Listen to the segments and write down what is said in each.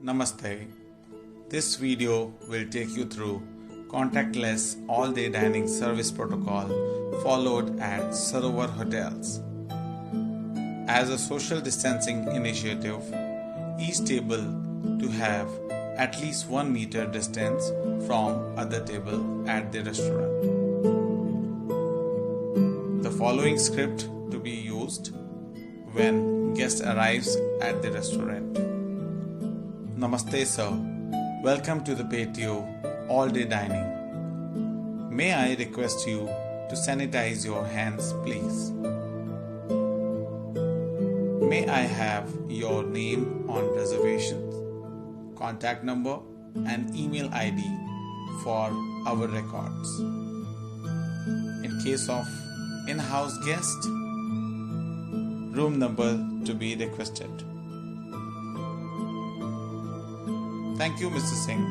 Namaste. This video will take you through contactless all-day dining service protocol followed at Sarovar Hotels. As a social distancing initiative, each table to have at least 1 meter distance from other table at the restaurant. The following script to be used when guest arrives at the restaurant. Namaste sir, welcome to the patio all-day dining. May I request you to sanitize your hands please. May I have your name on reservations, contact number and email ID for our records. In case of in-house guest, room number to be requested. Thank you, Mr. Singh,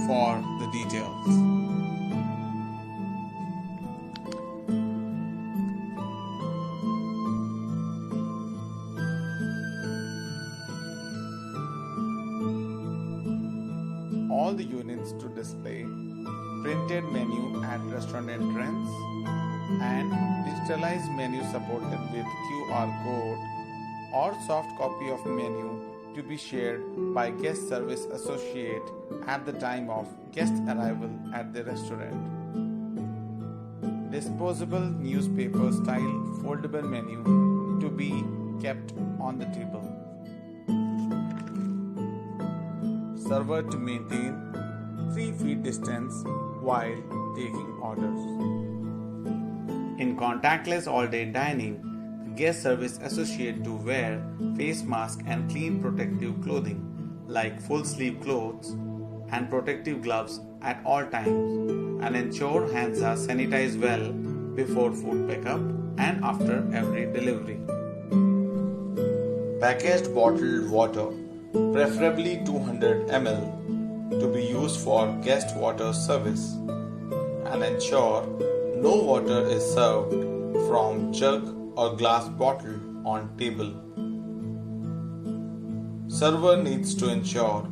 for the details. All the units to display printed menu at restaurant entrance and digitalized menu supported with QR code or soft copy of menu to be shared by guest service associate at the time of guest arrival at the restaurant. Disposable newspaper style foldable menu to be kept on the table. Server to maintain 3 feet distance while taking orders. In contactless all-day dining, guest service associate to wear face mask and clean protective clothing like full sleeve clothes and protective gloves at all times and ensure hands are sanitized well before food pickup and after every delivery. Packaged bottled water, preferably 200 ml, to be used for guest water service and ensure no water is served from jug or glass bottle on table. Server needs to ensure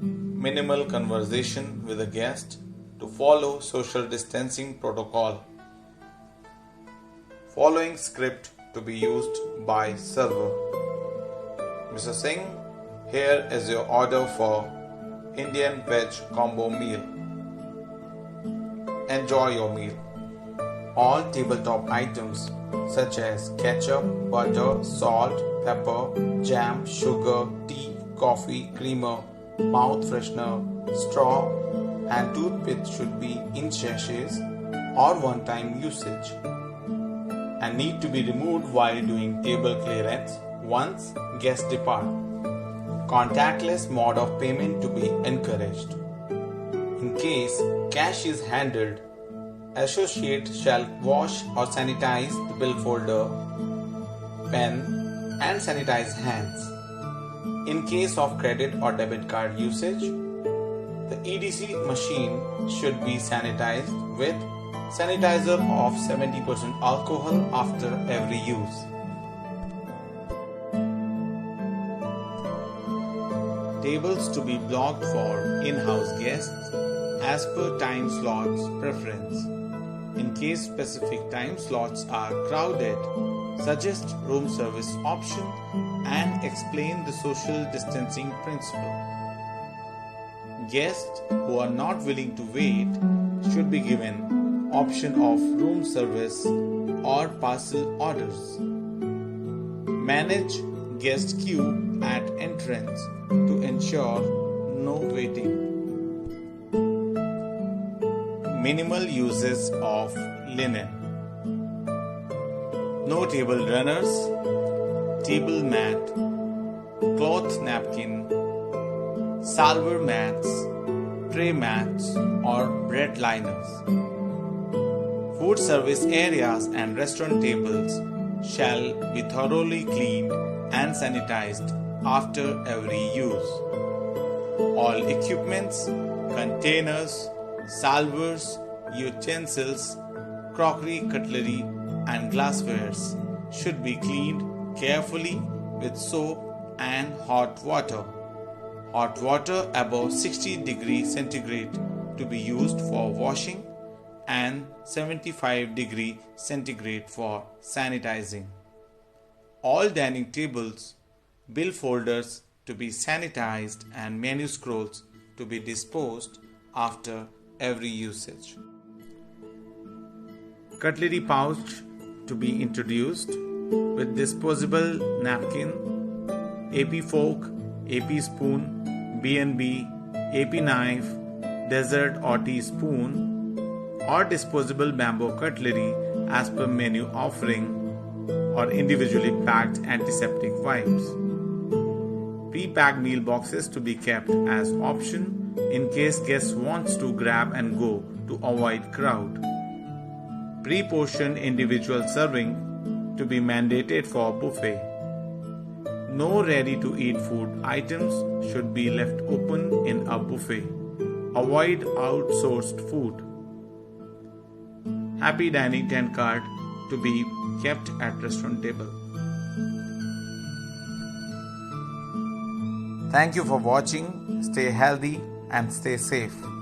minimal conversation with the guest to follow social distancing protocol. Following script to be used by server. Mr. Singh, here is your order for Indian veg combo meal. Enjoy your meal. All tabletop items such as ketchup, butter, salt, pepper, jam, sugar, tea, coffee, creamer, mouth freshener, straw and toothpick should be in sachets or one-time usage and need to be removed while doing table clearance once guests depart. Contactless mode of payment to be encouraged. In case cash is handled, associate shall wash or sanitize the bill folder, pen and sanitize hands. In case of credit or debit card usage, the EDC machine should be sanitized with sanitizer of 70% alcohol after every use. Tables to be blocked for in-house guests as per time slots preference. In case specific time slots are crowded, suggest room service option and explain the social distancing principle. Guests who are not willing to wait should be given option of room service or parcel orders. Manage guest queue at entrance to ensure no waiting. Minimal uses of linen. No table runners, table mat, cloth napkin, salver mats, tray mats or bread liners. Food service areas and restaurant tables shall be thoroughly cleaned and sanitized after every use. All equipments, containers, salvers, utensils, crockery, cutlery and glasswares should be cleaned carefully with soap and hot water. Hot water above 60 degrees centigrade to be used for washing and 75 degrees centigrade for sanitizing. All dining tables, bill folders to be sanitized and menu scrolls to be disposed after every usage. Cutlery pouch to be introduced with disposable napkin, AP fork, AP spoon, B&B, AP knife, dessert or teaspoon, or disposable bamboo cutlery as per menu offering, or individually packed antiseptic wipes. Pre-packed meal boxes to be kept as option in case guests wants to grab and go to avoid crowd. Pre-portioned individual serving to be mandated for buffet. No ready-to-eat food items should be left open in a buffet. Avoid outsourced food. Happy Dining 10 card to be kept at restaurant table. Thank you for watching. Stay healthy and stay safe.